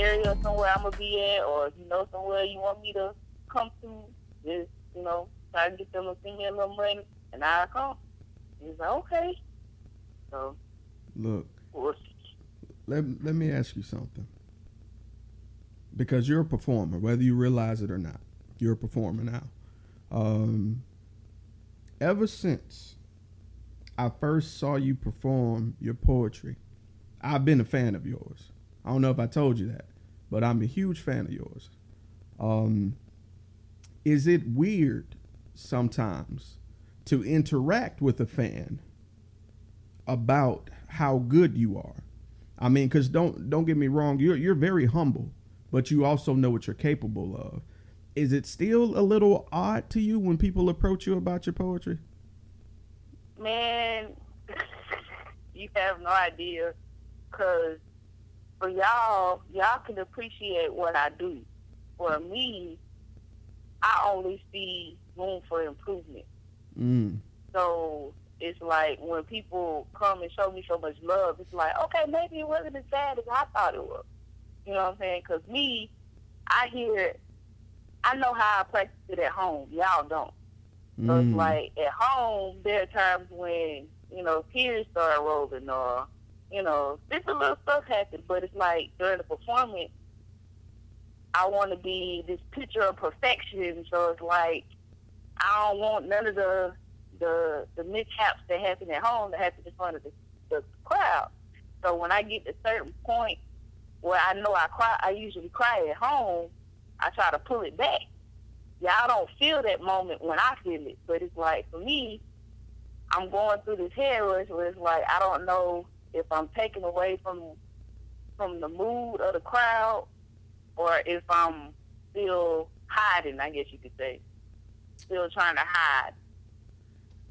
area somewhere I'm gonna be at, or if you know somewhere you want me to come to, just try to get them to send me a little money, and I'll come. He's like, okay. So Look, we'll let me ask you something. Because you're a performer, whether you realize it or not. You're a performer now. Ever since I first saw you perform your poetry, I've been a fan of yours. I don't know if I told you that, but I'm a huge fan of yours. Is it weird sometimes to interact with a fan about how good you are? I mean, because don't get me wrong, you're very humble, but you also know what you're capable of. Is it still a little odd to you when people approach you about your poetry? Man, you have no idea, because for y'all can appreciate what I do. For me, I only see room for improvement. So it's like when people come and show me so much love, it's like, okay, maybe it wasn't as bad as I thought it was. You know what I'm saying? Because me, I know how I practice it at home. Y'all don't. So it's like at home, there are times when, tears start rolling, or, just a little stuff happens. But it's like during the performance, I want to be this picture of perfection. So it's like I don't want none of the mishaps that happen at home to happen in front of the crowd. So when I get to a certain point where I know I usually cry at home, I try to pull it back. Y'all don't feel that moment when I feel it, but it's like, for me, I'm going through this head rush where it's like, I don't know if I'm taking away from the mood of the crowd, or if I'm still hiding, I guess you could say. Still trying to hide.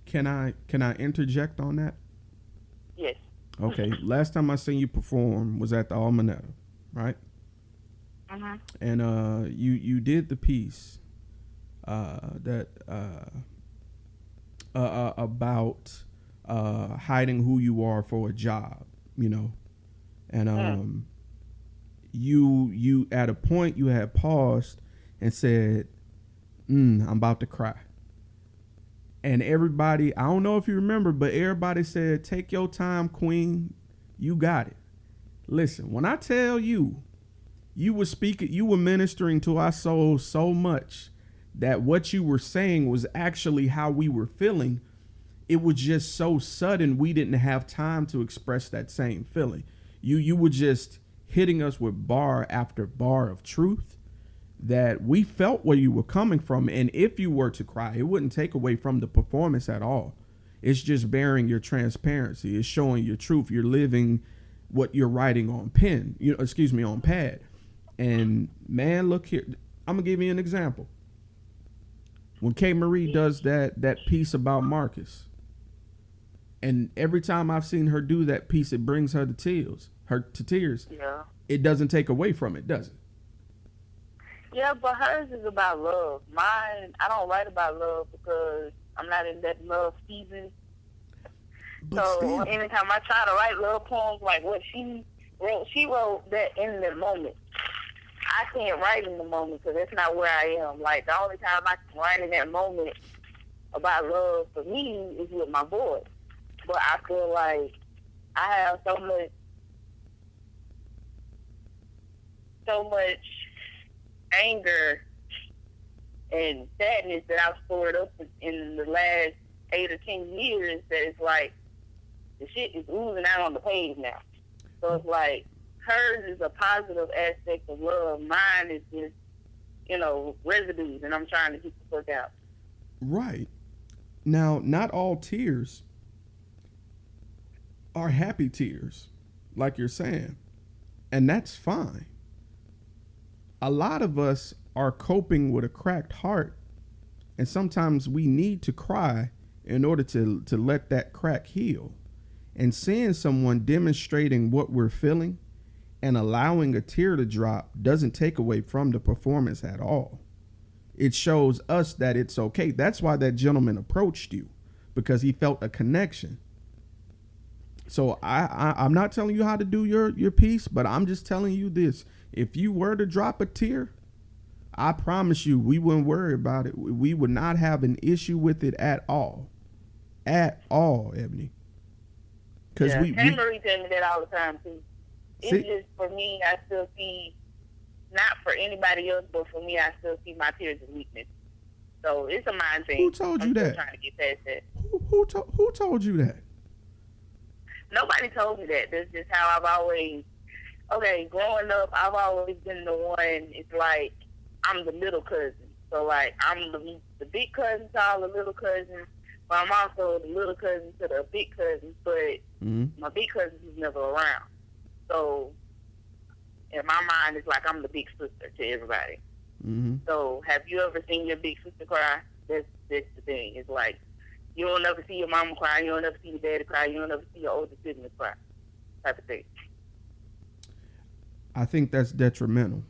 Can I interject on that? Yes. Okay. Last time I seen you perform was at the Almanetta, right? Mm-hmm. And you did the piece about hiding who you are for a job, and you at a point you had paused and said, I'm about to cry. And everybody, I don't know if you remember, but everybody said, take your time, Queen. You got it. Listen, when I tell you, you were ministering to our souls so much that what you were saying was actually how we were feeling. It was just so sudden, we didn't have time to express that same feeling. You were just hitting us with bar after bar of truth that we felt where you were coming from. And if you were to cry, it wouldn't take away from the performance at all. It's just bearing your transparency. It's showing your truth. You're living what you're writing on on pad. And man, look here. I'm gonna give you an example. When K. Marie does that piece about Marcus, and every time I've seen her do that piece, it brings her to tears. Yeah. It doesn't take away from it, does it? Yeah, but hers is about love. Mine, I don't write about love because I'm not in that love season. But so still, anytime I try to write love poems like what she wrote that in the moment. I can't write in the moment because that's not where I am. Like, the only time I can write in that moment about love for me is with my boy. But I feel like I have so much anger and sadness that I've stored up in the last 8 or 10 years that it's like the shit is oozing out on the page now. So it's like hers is a positive aspect of love. Mine is just, residues, and I'm trying to get the fuck out. Right. Now, not all tears are happy tears, like you're saying. And that's fine. A lot of us are coping with a cracked heart, and sometimes we need to cry in order to let that crack heal. And seeing someone demonstrating what we're feeling and allowing a tear to drop doesn't take away from the performance at all. It shows us that it's okay. That's why that gentleman approached you, because he felt a connection. So I'm not telling you how to do your piece, but I'm just telling you this. If you were to drop a tear, I promise you we wouldn't worry about it. We would not have an issue with it at all. At all, Ebony. Because Marie tells me that all the time too. It's just for me, I still see, not for anybody else, but for me, I still see my tears as weakness. So it's a mind thing. Who told you that? I'm trying to get past that. Who told you that? Nobody told me that. That's just how I've always, growing up, I've always been the one, it's like, I'm the little cousin. So, like, I'm the big cousin to all the little cousins, but I'm also the little cousin to the big cousins, but my big cousins is never around. So, in my mind, it's like I'm the big sister to everybody. Mm-hmm. So, have you ever seen your big sister cry? That's the thing. It's like, you don't ever see your mama cry, you don't ever see your daddy cry, you don't ever see your older siblings cry, type of thing. I think that's detrimental.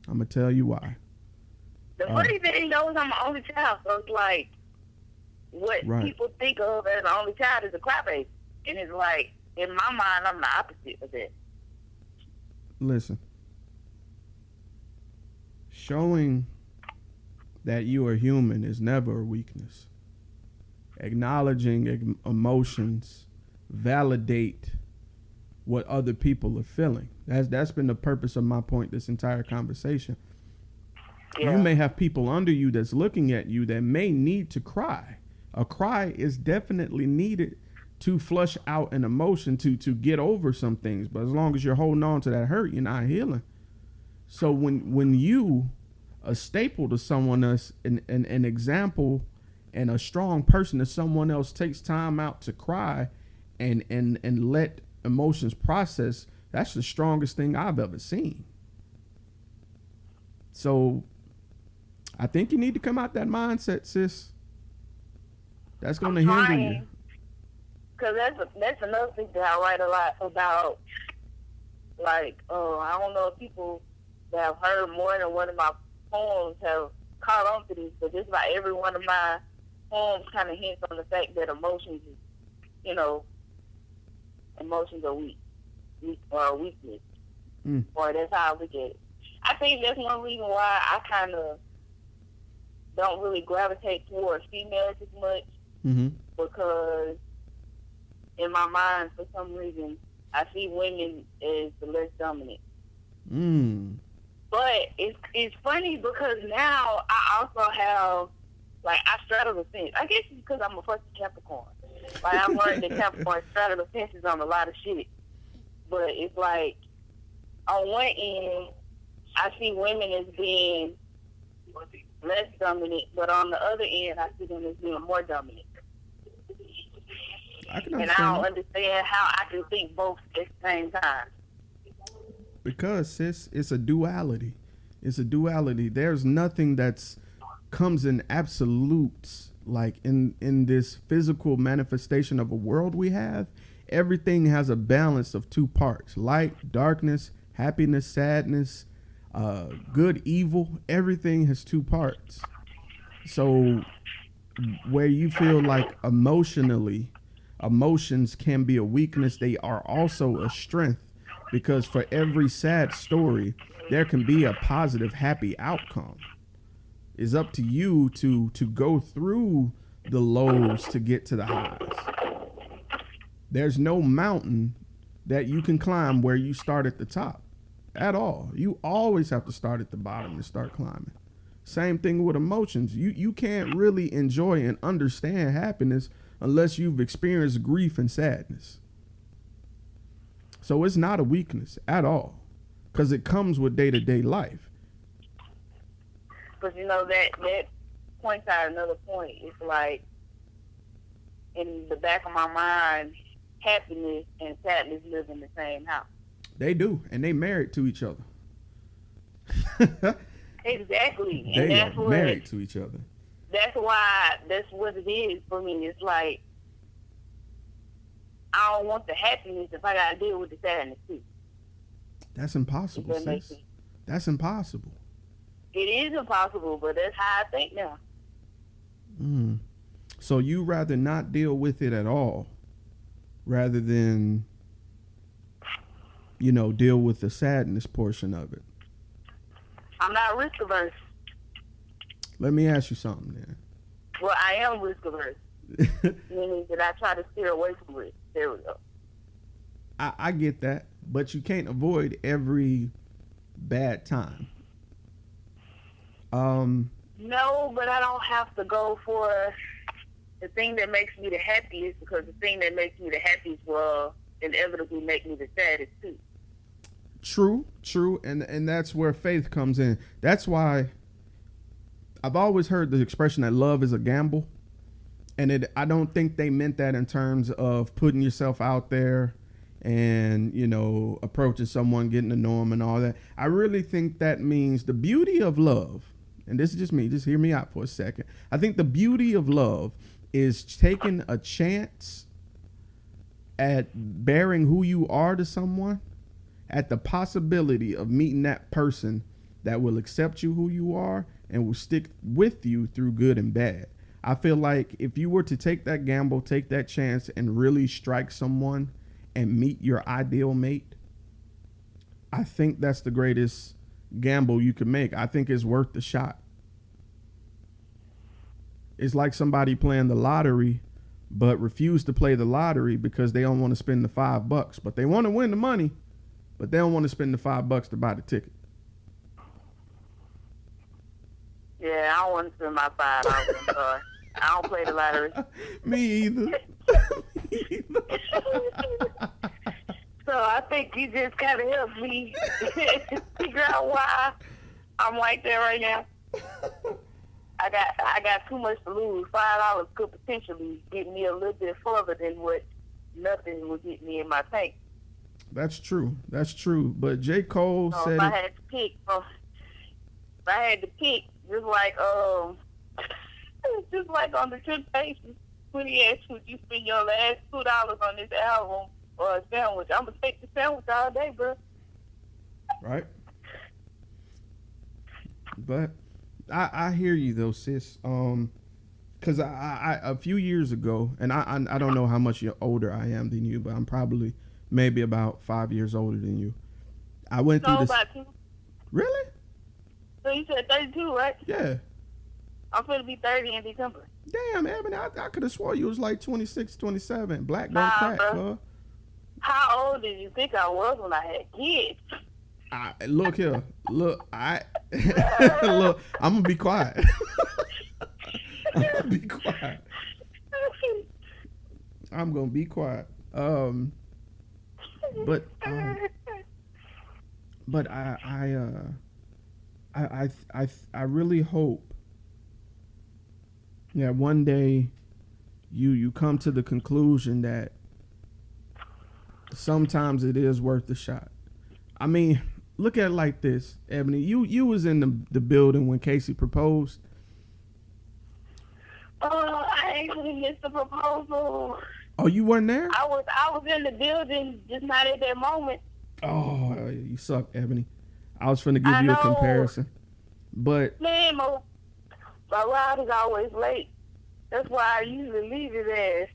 I'm going to tell you why. The funny thing, though, is I'm the only child, so it's like, what people think of as the only child is a crybaby. And it's like, in my mind, I'm the opposite of that. Listen. Showing that you are human is never a weakness. Acknowledging emotions validate what other people are feeling. That's been the purpose of my point this entire conversation. Yeah. You may have people under you that's looking at you that may need to cry. A cry is definitely needed to flush out an emotion, to get over some things. But as long as you're holding on to that hurt, you're not healing. So when you, a staple to someone else, an example and a strong person to someone else, takes time out to cry and let emotions process, that's the strongest thing I've ever seen. So I think you need to come out that mindset, sis. That's going to hinder you. Because that's another thing that I write a lot about. Like, I don't know if people that have heard more than one of my poems have caught on to this, but just about every one of my poems kind of hints on the fact that emotions are weak or a weakness. Or that's how I look at it. I think that's one reason why I kind of don't really gravitate towards females as much, because in my mind, for some reason, I see women as the less dominant. But it's funny because now I also have, like, I straddle the fence. I guess it's because I'm a fucking Capricorn. Like, I've learned that Capricorn straddle the fences on a lot of shit. But it's like, on one end, I see women as being less dominant, but on the other end, I see them as being more dominant. And I don't understand how I can think both at the same time. Because, sis, it's a duality. It's a duality. There's nothing that's comes in absolutes. Like in this physical manifestation of a world we have, everything has a balance of two parts: light, darkness, happiness, sadness, good, evil. Everything has two parts. So where you feel like emotions can be a weakness, they are also a strength, because for every sad story there can be a positive, happy outcome. It's up to you to go through the lows to get to the highs. There's no mountain that you can climb where you start at the top at all. You always have to start at the bottom and start climbing. Same thing with emotions. You can't really enjoy and understand happiness unless you've experienced grief and sadness. So it's not a weakness at all, because it comes with day-to-day life. Because, that points out another point. It's like, in the back of my mind, happiness and sadness live in the same house. They do, and they married to each other. Exactly. They are married to each other. That's why, that's what it is for me. It's like, I don't want the happiness if I got to deal with the sadness too. That's impossible, sis. That's impossible. It is impossible, but that's how I think now. So you rather not deal with it at all, rather than, deal with the sadness portion of it. I'm not risk averse. Let me ask you something then. Well, I am risk averse. Meaning that I try to steer away from risk. There we go. I get that, but you can't avoid every bad time. No, but I don't have to go for the thing that makes me the happiest, because the thing that makes me the happiest will inevitably make me the saddest too. True, and that's where faith comes in. That's why I've always heard the expression that love is a gamble, and I don't think they meant that in terms of putting yourself out there and approaching someone, getting to know them and all that. I really think that means the beauty of love, and this is just me, just hear me out for a second. I think the beauty of love is taking a chance at bearing who you are to someone, at the possibility of meeting that person that will accept you who you are and will stick with you through good and bad. I feel like if you were to take that gamble, take that chance, and really strike someone and meet your ideal mate, I think that's the greatest gamble you can make. I think it's worth the shot. It's like somebody playing the lottery but refuse to play the lottery because they don't want to spend the $5, but they want to win the money, but they don't want to spend the $5 to buy the ticket. Yeah, I don't want to spend my $5. I'm sorry. I don't play the lottery. Me either. So I think you just kind of helped me figure out why I'm like that right now. I got too much to lose. $5 could potentially get me a little bit further than what nothing would get me in my tank. That's true. But J. Cole said if I had to pick, just like on the Temptations, when he asked, would you spend your last $2 on this album or a sandwich? I'm gonna take the sandwich all day, bro. Right. But I hear you though, sis. Because I a few years ago, and I don't know how much older I am than you, but I'm probably maybe about 5 years older than you. I went through this. About 2. Really? So you said 32, right? Yeah. I'm going to be 30 in December. Damn, Ebony, I could have swore you was like 26, 27. Black don't crack, bro. How old did you think I was when I had kids? Look here. Look, I'm going to be quiet. I'm going to be quiet. I'm going to be quiet. But I really hope that one day you come to the conclusion that sometimes it is worth the shot. I mean, look at it like this, Ebony. You was in the building when Casey proposed. I actually missed the proposal. Oh, you weren't there? I was in the building, just not at that moment. Oh, you suck, Ebony. I was finna give you a comparison. But man, my ride is always late. That's why I usually leave his ass.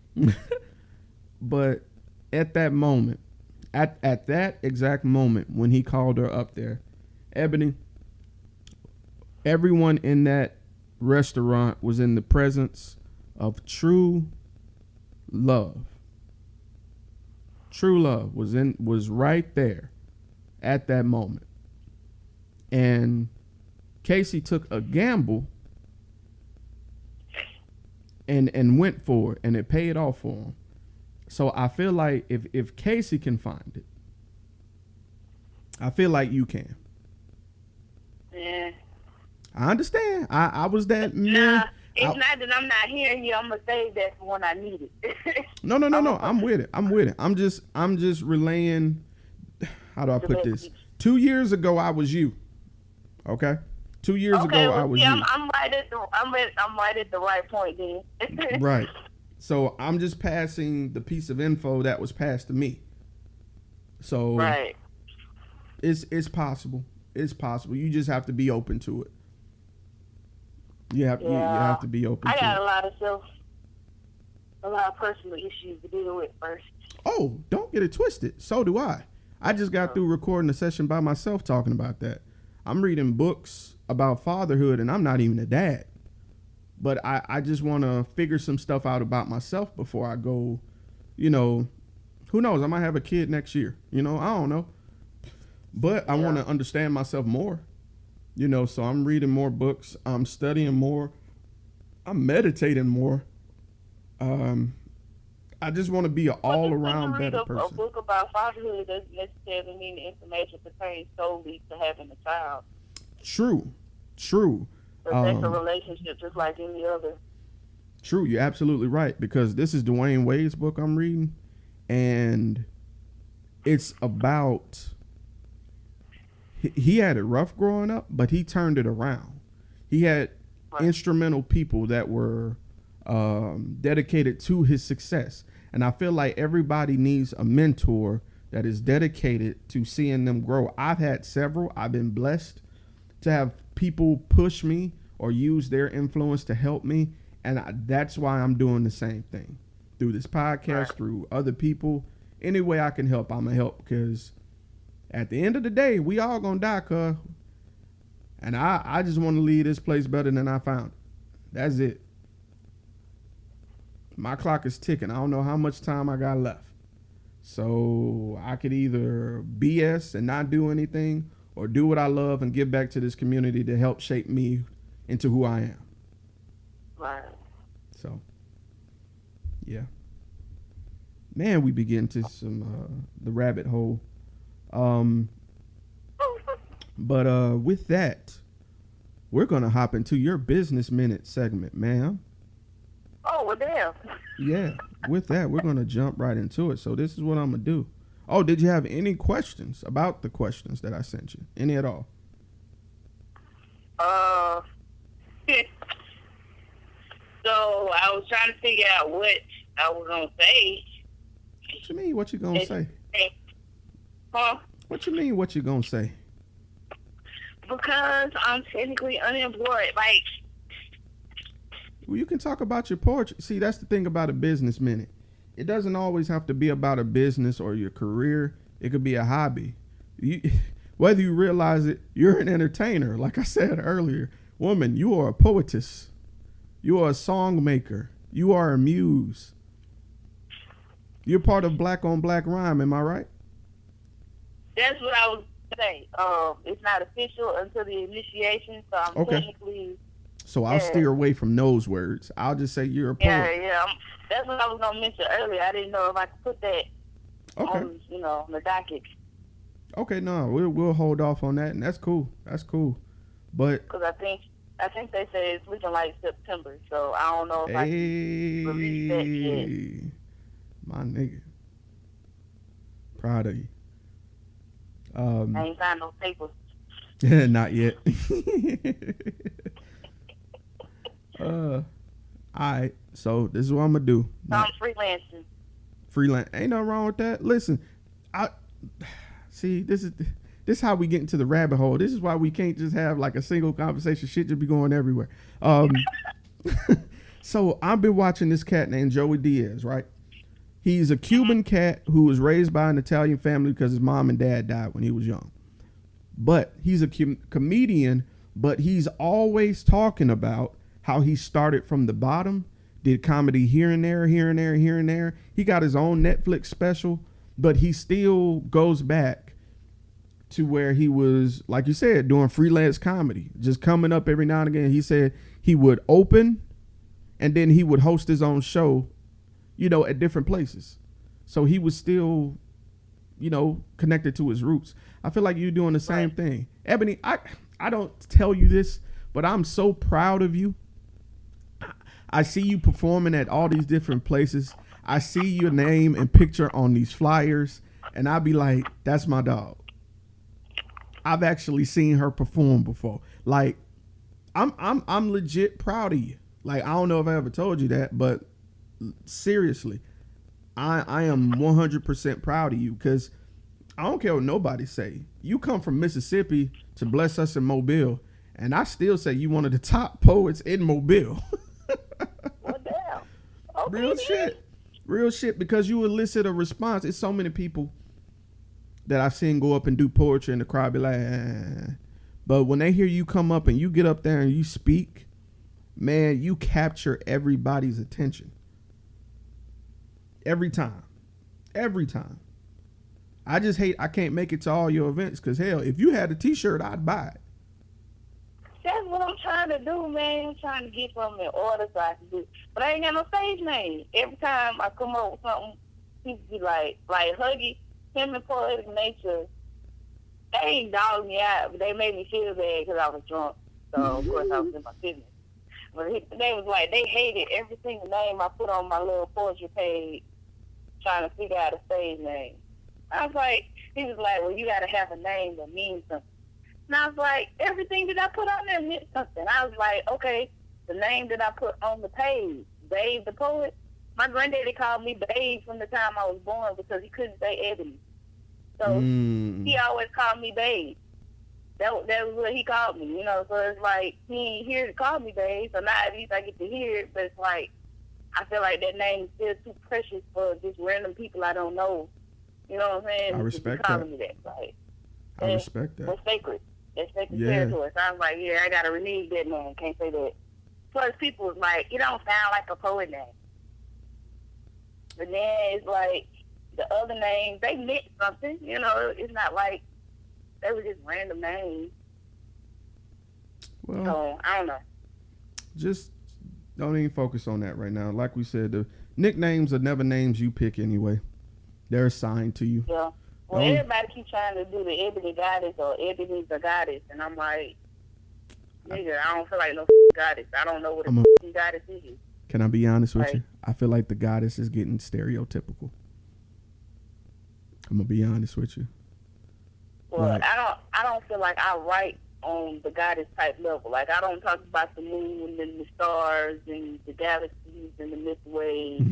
But at that moment, at that exact moment when he called her up there, Ebony, everyone in that restaurant was in the presence of true love. True love was right there at that moment. And Casey took a gamble and went for it, and it paid off for him. So I feel like if Casey can find it, I feel like you can. Yeah. I understand. I was that man. Nah, it's not that I'm not hearing you. I'm gonna save that for when I need it. No. I'm with it. I'm just relaying. How do I put this? 2 years ago, I was you. Okay. 2 years ago, I was you. I'm right at the right point then. Right. So I'm just passing the piece of info that was passed to me. So right. It's possible. It's possible. You just have to be open to it. You have to be open to it. I got a a lot of personal issues to deal with first. Oh, don't get it twisted. So do I. I just got through recording a session by myself talking about that. I'm reading books about fatherhood, and I'm not even a dad. But I just want to figure some stuff out about myself before I go, you know, who knows? I might have a kid next year. You know, I don't know. But I want to understand myself more. You know, so I'm reading more books. I'm studying more. I'm meditating more. I just want to be an all-around better person. A book about fatherhood doesn't necessarily mean the information pertains solely to having a child. True. But that's a relationship just like any other. True, you're absolutely right, because this is Dwayne Wade's book I'm reading, and it's about, he had it rough growing up, but he turned it around. He had instrumental people that were dedicated to his success. And I feel like everybody needs a mentor that is dedicated to seeing them grow. I've had several. I've been blessed to have people push me or use their influence to help me. And that's why I'm doing the same thing through this podcast, through other people. Any way I can help, I'm going to help, because at the end of the day, we all going to die, cuz. And I just want to leave this place better than I found it. That's it. My clock is ticking. I don't know how much time I got left. So I could either BS and not do anything, or do what I love and give back to this community to help shape me into who I am. Right. So, yeah. Man, we begin to some the rabbit hole. But with that, we're going to hop into your business minute segment, ma'am. Oh, well, damn. Yeah, with that, we're going to jump right into it. So this is what I'm going to do. Oh, did you have any questions about the questions that I sent you? Any at all? So I was trying to figure out what I was going to say. What you mean, what you going to say? Huh? What you mean, what you going to say? Because I'm technically unemployed. Like, well, you can talk about your poetry. See, that's the thing about a business minute. It doesn't always have to be about a business or your career. It could be a hobby. Whether you realize it, you're an entertainer. Like I said earlier, woman, you are a poetess. You are a song maker. You are a muse. You're part of Black on Black Rhyme. Am I right? That's what I was going to say. It's not official until the initiation, so I'm technically... So I'll steer away from those words. I'll just say you're a poet. Yeah. That's what I was going to mention earlier. I didn't know if I could put that on, on the docket. Okay, no, we'll hold off on that, and that's cool. That's cool. But because I think they say it's looking like September, so I don't know if I can release that yet. My nigga, proud of you. I ain't signed no papers. Not yet. All right, so this is what I'm gonna do. I'm freelancing. Freelance, ain't nothing wrong with that. Listen, I see. This is how we get into the rabbit hole. This is why we can't just have like a single conversation. Shit just be going everywhere. So I've been watching this cat named Joey Diaz. Right, he's a Cuban cat who was raised by an Italian family because his mom and dad died when he was young. But he's a comedian. But he's always talking about how he started from the bottom, did comedy here and there. He got his own Netflix special, but he still goes back to where he was, like you said, doing freelance comedy, just coming up every now and again. He said he would open and then he would host his own show, at different places. So he was still, connected to his roots. I feel like you're doing the same thing. Ebony, I don't tell you this, but I'm so proud of you. I see you performing at all these different places. I see your name and picture on these flyers, and I be like, that's my dog. I've actually seen her perform before. Like, I'm legit proud of you. Like, I don't know if I ever told you that, but seriously, I am 100% proud of you, because I don't care what nobody say. You come from Mississippi to bless us in Mobile, and I still say you one of the top poets in Mobile. Well, damn. Okay. Real shit, because you elicit a response. It's so many people that I've seen go up and do poetry and the crowd be like, but when they hear you come up and you get up there and you speak, man, you capture everybody's attention. Every time. I just hate I can't make it to all your events, because hell, if you had a t-shirt, I'd buy it. That's what I'm trying to do, man. I'm trying to get something in order so I can do it. But I ain't got no stage name. Every time I come up with something, people be like Huggy, him and Poetic Nature, they ain't dogged me out, but they made me feel bad because I was drunk. So, of course, I was in my business. But they was like, they hated every single name I put on my little poetry page trying to figure out a stage name. I was like, he was like, well, you got to have a name that means something. And I was like, everything that I put on there meant something. I was like, okay, the name that I put on the page, Babe the Poet, my granddaddy called me Babe from the time I was born because he couldn't say Ebony. So he always called me Babe. That was what he called me, so it's like, he ain't here to call me Babe, so now at least I get to hear it, but it's like, I feel like that name is still too precious for just random people I don't know. You know what I'm saying? I respect that. Me that. Like, I respect that. It's sacred. It's sacred territory. So I was like, I got to renege that name. Can't say that. Plus, people was like, it don't sound like a poet name. But then it's like, the other names, they meant something. It's not like they were just random names. Well, so, I don't know. Just don't even focus on that right now. Like we said, the nicknames are never names you pick anyway. They're assigned to you. Yeah. Well, everybody keeps trying to do the Ebony Goddess or Ebony the Goddess, and I'm like, nigga, I don't feel like no goddess. I don't know what a goddess is. Can I be honest with you? I feel like the goddess is getting stereotypical. I'm gonna be honest with you. Well, like, I don't feel like I write on the goddess type level. Like, I don't talk about the moon and the stars and the galaxies and the Milky Way.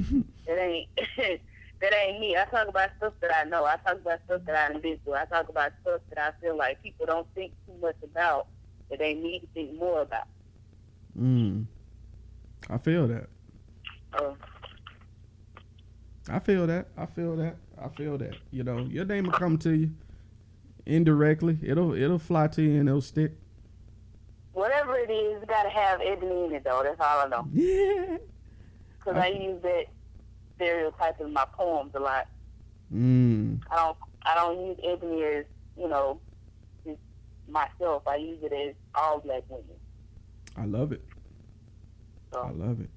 That ain't me. I talk about stuff that I know. I talk about stuff that I've been through. I talk about stuff that I feel like people don't think too much about, that they need to think more about. I feel that. I feel that. Your name will come to you indirectly. It'll fly to you and it'll stick. Whatever it is, it's got to have Ebony in it, though. That's all I know. Yeah. Because I use that stereotype in my poems a lot. I don't use Ebony as, just myself. I use it as all black women. I love it. I love it.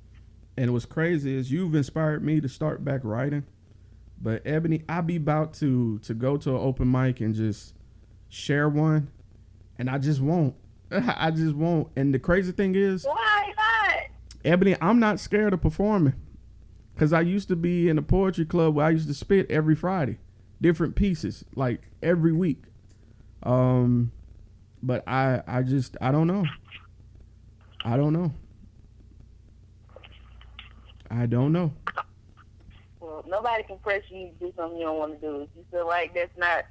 And what's crazy is you've inspired me to start back writing. But Ebony, I be about to go to an open mic and just share one, and I just won't. I just won't. And the crazy thing is, why not? Ebony, I'm not scared of performing, because I used to be in a poetry club where I used to spit every Friday, different pieces, like every week. But I don't know. I don't know. Well, nobody can pressure you to do something you don't want to do. If you feel like that's not,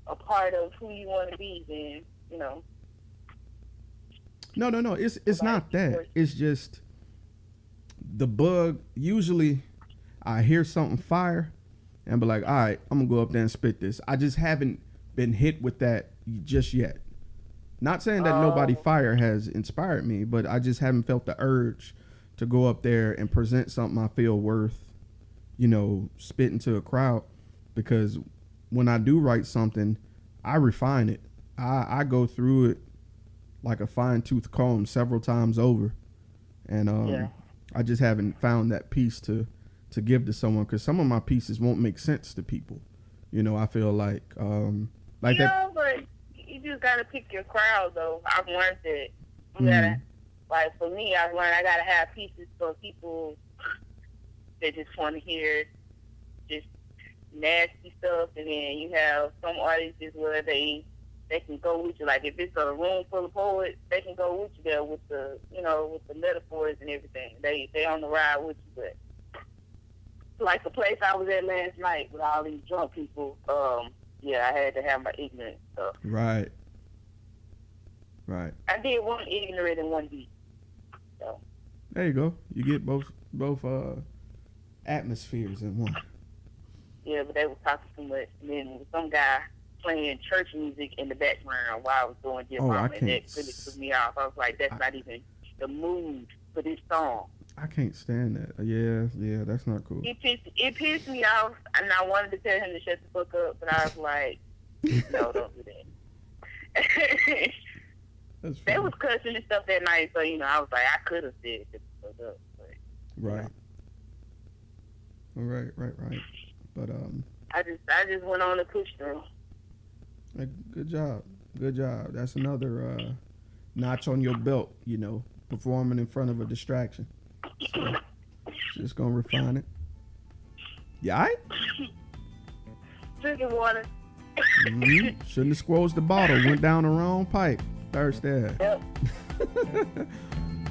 a part of who you want to be, then, No. It's not that. It's just the bug. Usually I hear something fire and be like, all right, I'm going to go up there and spit this. I just haven't been hit with that just yet. Not saying that nobody fire has inspired me, but I just haven't felt the urge to go up there and present something I feel worth, spitting to a crowd. Because when I do write something, I refine it. I go through it like a fine-tooth comb several times over. And I just haven't found that piece to give to someone, because some of my pieces won't make sense to people. I feel like that. But you just gotta pick your crowd, though. I've learned that you gotta, like, for me, I've learned I gotta have pieces for people that just want to hear just nasty stuff, and then you have some artists where they can go with you. Like, if it's a room full of poets, they can go with you there with the, with the metaphors and everything. They on the ride with you. But like the place I was at last night with all these drunk people, I had to have my ignorant stuff. Right. I did one ignorant and one deep. So. There you go. You get both atmospheres in one. Yeah, but they was talking too much. And then some guy playing church music in the background while I was doing Dear Mama, and that really took me off. I was like, that's not even the mood for this song. I can't stand that. Yeah, that's not cool. It pissed me off, and I wanted to tell him to shut the fuck up, but I was like, no, don't do that. They was cussing and stuff that night, so, I was like, I could have said shut the fuck up. But, right. Right. But, I just went on to push through. Good job. That's another notch on your belt, performing in front of a distraction. So, just gonna refine it. You all right? Drinking water. Mm-hmm. Shouldn't have squelched the bottle. Went down the wrong pipe. Thirst there. Yep.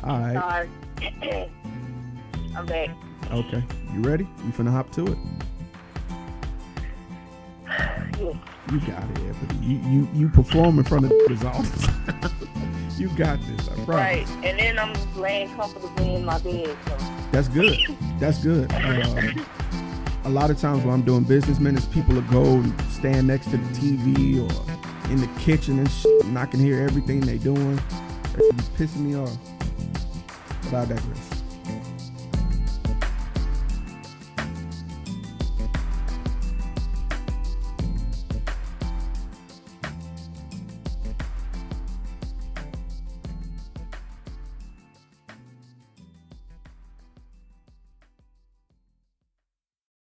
All right. Sorry. I'm back. Okay. You ready? You finna hop to it? Yeah. You got it, Ebony. You perform in front of niggas all the time. You got this, I promise. Right, and then I'm laying comfortably in my bed. So. That's good. A lot of times when I'm doing business minutes, people will go and stand next to the TV or in the kitchen and shit, and I can hear everything they doing. It's pissing me off. But I digress.